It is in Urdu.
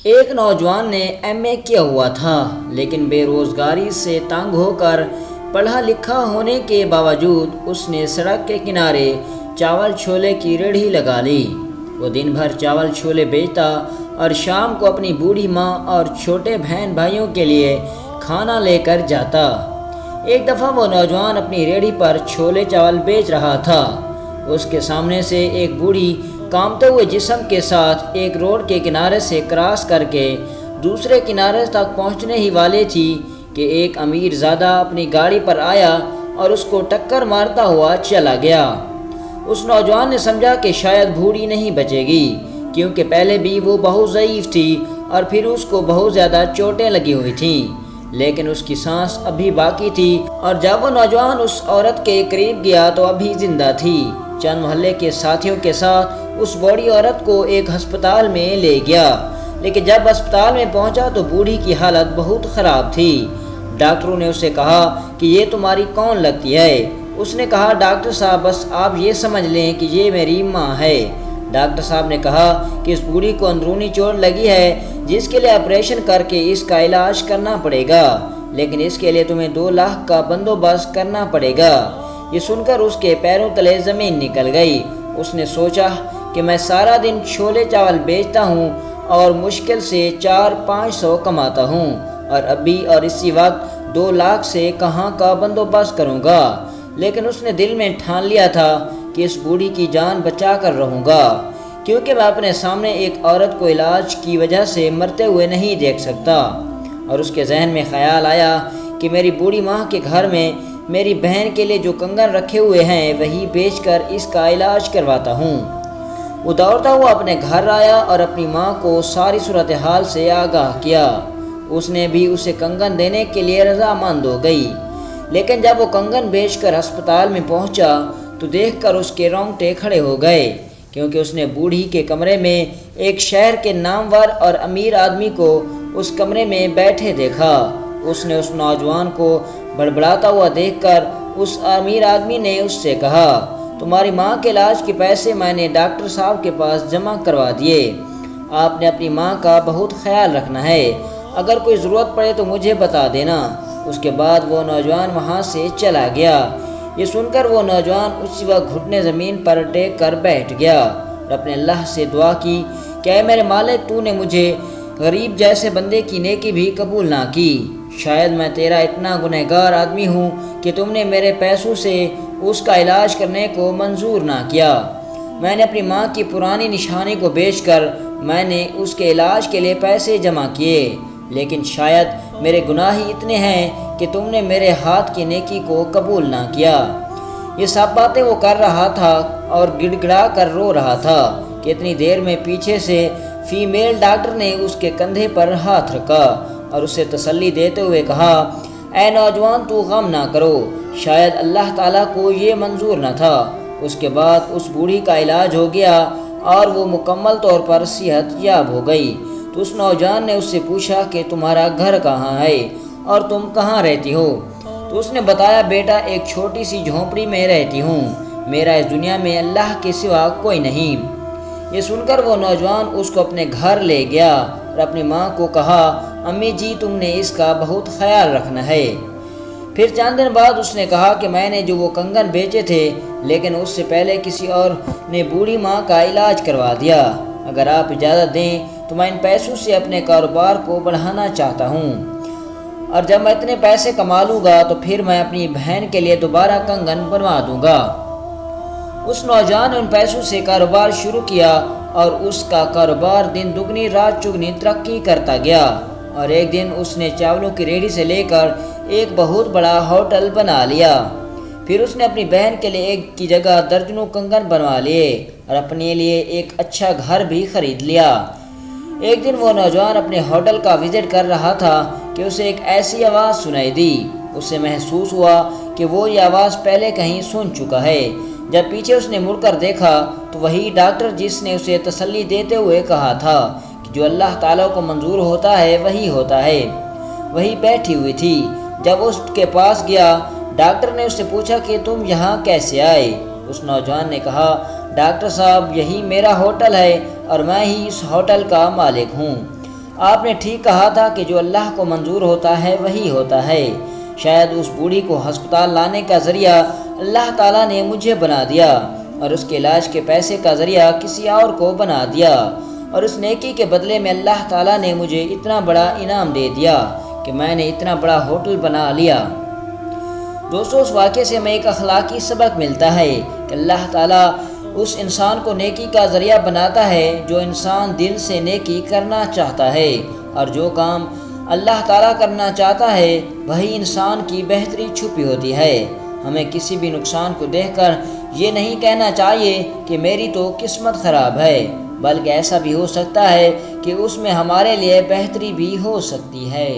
ایک نوجوان نے ایم اے کیا ہوا تھا، لیکن بے روزگاری سے تنگ ہو کر پڑھا لکھا ہونے کے باوجود اس نے سڑک کے کنارے چاول چھولے کی ریڑھی لگا لی۔ وہ دن بھر چاول چھولے بیچتا اور شام کو اپنی بوڑھی ماں اور چھوٹے بہن بھائیوں کے لیے کھانا لے کر جاتا۔ ایک دفعہ وہ نوجوان اپنی ریڑھی پر چھولے چاول بیچ رہا تھا۔ اس کے سامنے سے ایک بوڑھی کانپتے ہوئے جسم کے ساتھ ایک روڈ کے کنارے سے کراس کر کے دوسرے کنارے تک پہنچنے ہی والی تھی کہ ایک امیر زادہ اپنی گاڑی پر آیا اور اس کو ٹکر مارتا ہوا چلا گیا۔ اس نوجوان نے سمجھا کہ شاید بوڑھی نہیں بچے گی، کیونکہ پہلے بھی وہ بہت ضعیف تھی اور پھر اس کو بہت زیادہ چوٹیں لگی ہوئی تھیں، لیکن اس کی سانس ابھی باقی تھی، اور جب وہ نوجوان اس عورت کے قریب گیا تو ابھی زندہ تھی۔ چند محلے کے ساتھیوں کے ساتھ اس بوڑھی عورت کو ایک ہسپتال میں لے گیا، لیکن جب ہسپتال میں پہنچا تو بوڑھی کی حالت بہت خراب تھی۔ ڈاکٹروں نے اسے کہا کہ یہ تمہاری کون لگتی ہے؟ اس نے کہا، ڈاکٹر صاحب بس آپ یہ سمجھ لیں کہ یہ میری ماں ہے۔ ڈاکٹر صاحب نے کہا کہ اس بوڑھی کو اندرونی چوٹ لگی ہے جس کے لیے آپریشن کر کے اس کا علاج کرنا پڑے گا، لیکن اس کے لیے تمہیں 2 لاکھ کا بندوبست کرنا پڑے گا۔ یہ سن کر اس کے پیروں تلے زمین نکل گئی۔ اس نے سوچا کہ میں سارا دن چھولے چاول بیچتا ہوں اور مشکل سے 400-500 کماتا ہوں، اور ابھی اور اسی وقت 2 لاکھ سے کہاں کا بندوبست کروں گا؟ لیکن اس نے دل میں ٹھان لیا تھا کہ اس بوڑھی کی جان بچا کر رہوں گا، کیونکہ میں اپنے سامنے ایک عورت کو علاج کی وجہ سے مرتے ہوئے نہیں دیکھ سکتا۔ اور اس کے ذہن میں خیال آیا کہ میری بوڑھی ماں کے گھر میں میری بہن کے لیے جو کنگن رکھے ہوئے ہیں وہی بیچ کر اس کا علاج کرواتا ہوں۔ وہ دوڑتا ہوا اپنے گھر آیا اور اپنی ماں کو ساری صورتحال سے آگاہ کیا۔ اس نے بھی اسے کنگن دینے کے لیے رضامند ہو گئی، لیکن جب وہ کنگن بیچ کر ہسپتال میں پہنچا تو دیکھ کر اس کے رونگٹے کھڑے ہو گئے، کیونکہ اس نے بوڑھی کے کمرے میں ایک شہر کے نامور اور امیر آدمی کو اس کمرے میں بیٹھے دیکھا۔ اس نے اس نوجوان کو بڑبڑاتا ہوا دیکھ کر اس امیر آدمی نے اس سے کہا، تمہاری ماں کے علاج کے پیسے میں نے ڈاکٹر صاحب کے پاس جمع کروا دیے۔ آپ نے اپنی ماں کا بہت خیال رکھنا ہے، اگر کوئی ضرورت پڑے تو مجھے بتا دینا۔ اس کے بعد وہ نوجوان وہاں سے چلا گیا۔ یہ سن کر وہ نوجوان اسی وقت گھٹنے زمین پر ٹیک کر بیٹھ گیا اور اپنے اللہ سے دعا کی کہ اے میرے مالک، تو نے مجھے غریب جیسے بندے کی نیکی بھی قبول نہ کی۔ شاید میں تیرا اتنا گنہگار آدمی ہوں کہ تم نے میرے پیسوں سے اس کا علاج کرنے کو منظور نہ کیا۔ میں نے اپنی ماں کی پرانی نشانی کو بیچ کر میں نے اس کے علاج کے لیے پیسے جمع کیے، لیکن شاید میرے گناہ ہی اتنے ہیں کہ تم نے میرے ہاتھ کی نیکی کو قبول نہ کیا۔ یہ سب باتیں وہ کر رہا تھا اور گڑ گڑا کر رو رہا تھا کہ اتنی دیر میں پیچھے سے فیمیل ڈاکٹر نے اس کے کندھے پر ہاتھ رکھا اور اسے تسلی دیتے ہوئے کہا، اے نوجوان، تو غم نہ کرو، شاید اللہ تعالیٰ کو یہ منظور نہ تھا۔ اس کے بعد اس بوڑھی کا علاج ہو گیا اور وہ مکمل طور پر صحت یاب ہو گئی۔ تو اس نوجوان نے اس سے پوچھا کہ تمہارا گھر کہاں ہے اور تم کہاں رہتی ہو؟ تو اس نے بتایا، بیٹا ایک چھوٹی سی جھونپڑی میں رہتی ہوں، میرا اس دنیا میں اللہ کے سوا کوئی نہیں۔ یہ سن کر وہ نوجوان اس کو اپنے گھر لے گیا اور اپنی ماں کو کہا، امی جی تم نے اس کا بہت خیال رکھنا ہے۔ پھر چند دن بعد اس نے کہا کہ میں نے جو وہ کنگن بیچے تھے، لیکن اس سے پہلے کسی اور نے بوڑھی ماں کا علاج کروا دیا۔ اگر آپ اجازت دیں تو میں ان پیسوں سے اپنے کاروبار کو بڑھانا چاہتا ہوں، اور جب میں اتنے پیسے کما لوں گا تو پھر میں اپنی بہن کے لیے دوبارہ کنگن بنوا دوں گا۔ اس نوجوان نے ان پیسوں سے کاروبار شروع کیا اور اس کا کاروبار دن دگنی رات چگنی ترقی کرتا گیا، اور ایک دن اس نے چاولوں کی ریڑھی سے لے کر ایک بہت بڑا ہوٹل بنا لیا۔ پھر اس نے اپنی بہن کے لیے ایک کی جگہ درجنوں کنگن بنوا لیے اور اپنے لیے ایک اچھا گھر بھی خرید لیا۔ ایک دن وہ نوجوان اپنے ہوٹل کا وزٹ کر رہا تھا کہ اسے ایک ایسی آواز سنائی دی۔ اسے محسوس ہوا کہ وہ یہ آواز پہلے کہیں سن چکا ہے۔ جب پیچھے اس نے مڑ کر دیکھا تو وہی ڈاکٹر جس نے اسے تسلی دیتے ہوئے کہا تھا کہ جو اللہ تعالیٰ کو منظور ہوتا ہے وہی ہوتا ہے، وہی بیٹھی ہوئی تھی۔ جب اس کے پاس گیا، ڈاکٹر نے اس سے پوچھا کہ تم یہاں کیسے آئے؟ اس نوجوان نے کہا، ڈاکٹر صاحب یہی میرا ہوٹل ہے اور میں ہی اس ہوٹل کا مالک ہوں۔ آپ نے ٹھیک کہا تھا کہ جو اللہ کو منظور ہوتا ہے وہی ہوتا ہے۔ شاید اس بوڑھی کو ہسپتال لانے کا ذریعہ اللہ تعالیٰ نے مجھے بنا دیا، اور اس کے علاج کے پیسے کا ذریعہ کسی اور کو بنا دیا، اور اس نیکی کے بدلے میں اللہ تعالیٰ نے مجھے اتنا بڑا انعام دے دیا کہ میں نے اتنا بڑا ہوٹل بنا لیا۔ دوستو، اس واقعے سے ہمیں ایک اخلاقی سبق ملتا ہے کہ اللہ تعالیٰ اس انسان کو نیکی کا ذریعہ بناتا ہے جو انسان دل سے نیکی کرنا چاہتا ہے، اور جو کام اللہ تعالیٰ کرنا چاہتا ہے وہی انسان کی بہتری چھپی ہوتی ہے۔ ہمیں کسی بھی نقصان کو دیکھ کر یہ نہیں کہنا چاہیے کہ میری تو قسمت خراب ہے، بلکہ ایسا بھی ہو سکتا ہے کہ اس میں ہمارے لیے بہتری بھی ہو سکتی ہے۔